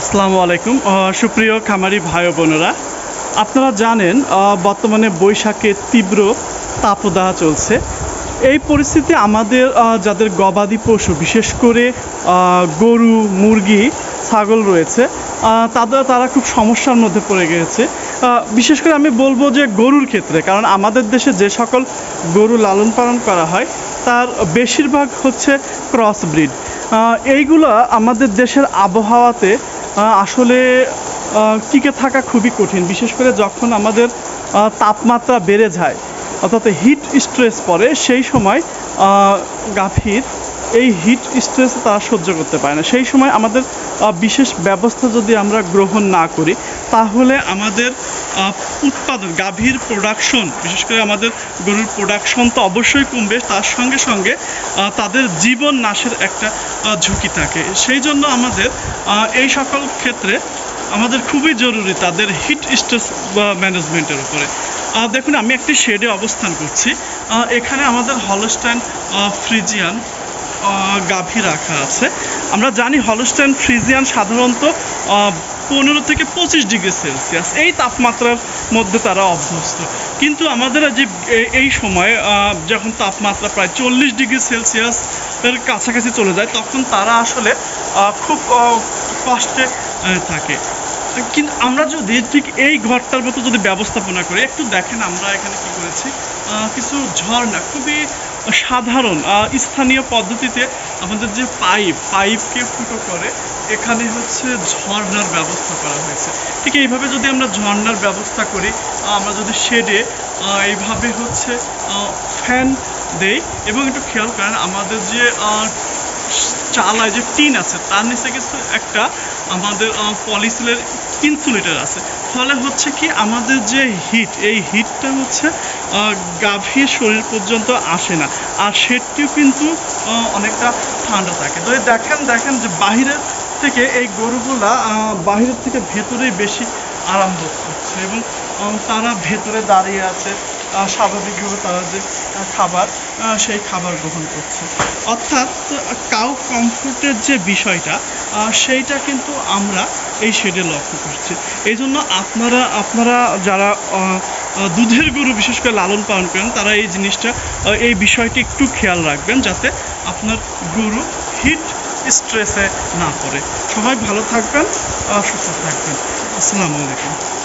আসসালামু আলাইকুম সুপ্রিয় খামারি ভাই বোনেরা, আপনারা জানেন বর্তমানে বৈশাখে তীব্র তাপদাহ চলছে। এই পরিস্থিতি আমাদের যাদের গবাদি পশু বিশেষ করে গরু, মুরগি, ছাগল রয়েছে তারা খুব সমস্যার মধ্যে পড়ে গিয়েছে। বিশেষ করে আমি বলবো যে গরুর ক্ষেত্রে, কারণ আমাদের দেশে যে সকল গরু লালন পালন করা হয় তার বেশিরভাগ হচ্ছে ক্রস ব্রিড। এইগুলো আমাদের দেশের আবহাওয়াতে আসলে টিকে থাকা খুবই কঠিন, বিশেষ করে যখন আমাদের তাপমাত্রা বেড়ে যায় অর্থাৎ হিট স্ট্রেস পড়ে, সেই সময় গাভীর এই হিট স্ট্রেস তারা সহ্য করতে পারে না। সেই সময় আমাদের বিশেষ ব্যবস্থা যদি আমরা গ্রহণ না করি তাহলে আমাদের উৎপাদন, গাভীর প্রোডাকশন, বিশেষ করে আমাদের গরুর প্রোডাকশন তো অবশ্যই কমবে, তার সঙ্গে সঙ্গে তাদের জীবন নাশের একটা ঝুঁকি থাকে। সেই জন্য আমাদের এই সকল ক্ষেত্রে আমাদের খুবই জরুরি তাদের হিট স্ট্রেস ম্যানেজমেন্টের উপরে। দেখুন, আমি একটি শেডে অবস্থান করছি। এখানে আমাদের হলস্টাইন ফ্রিজিয়ান গাভী রাখা আছে। আমরা জানি হলস্টাইন ফ্রিজিয়ান সাধারণত 15 থেকে 25 ডিগ্রি সেলসিয়াস এই তাপমাত্রার মধ্যে তারা অভ্যস্ত, কিন্তু আমাদের যে এই সময় যখন তাপমাত্রা প্রায় 40 ডিগ্রি সেলসিয়াসের কাছাকাছি চলে যায় তখন তারা আসলে খুব কষ্টে থাকে। কিন্তু আমরা যদি ঠিক এই ঘরটার মতো যদি ব্যবস্থাপনা করি, একটু দেখেন আমরা এখানে কি করেছি, কিছু ঝর্ণা, খুবই সাধারণ স্থানীয় পদ্ধতিতে আমাদের যে পাইপকে ফুটো করে এখানে হচ্ছে ঝর্ণার ব্যবস্থা করা হয়েছে। ঠিক এইভাবে যদি আমরা ঝর্ণার ব্যবস্থা করি, আমরা যদি শেডে এইভাবে হচ্ছে ফ্যান দেই, এবং একটু খেয়াল করেন আমাদের যে চালায় যে টিন আছে তার নিচে কিছু একটা আমাদের পলিসিলের ইনসুলেটর আছে, ফলে হচ্ছে কি আমাদের যে হিট, এই হিটটা হচ্ছে গাভীর শরীর পর্যন্ত আসে না, আর শেডটিও কিন্তু অনেকটা ঠান্ডা থাকে। তো দেখেন যে বাহিরের থেকে এই গরুগুলা বাহিরের থেকে ভেতরেই বেশি আরাম বোধ করছে, এবং তারা ভেতরে দাঁড়িয়ে আছে, স্বাভাবিকভাবে তারা যে খাবার সেই খাবার গ্রহণ করছে। অর্থাৎ কাউ কমফোর্টের যে বিষয়টা সেইটা কিন্তু আমরা এই শেডে লক্ষ্য করছি। এই জন্য আপনারা যারা দুধের গরু বিশেষ করে লালন পালন করেন তারা এই জিনিসটা, এই বিষয়টি একটু খেয়াল রাখবেন যাতে আপনার গরু হিট স্ট্রেসে না পড়ে। সবাই ভালো থাকবেন, সুস্থ থাকবেন। আসসালামু আলাইকুম।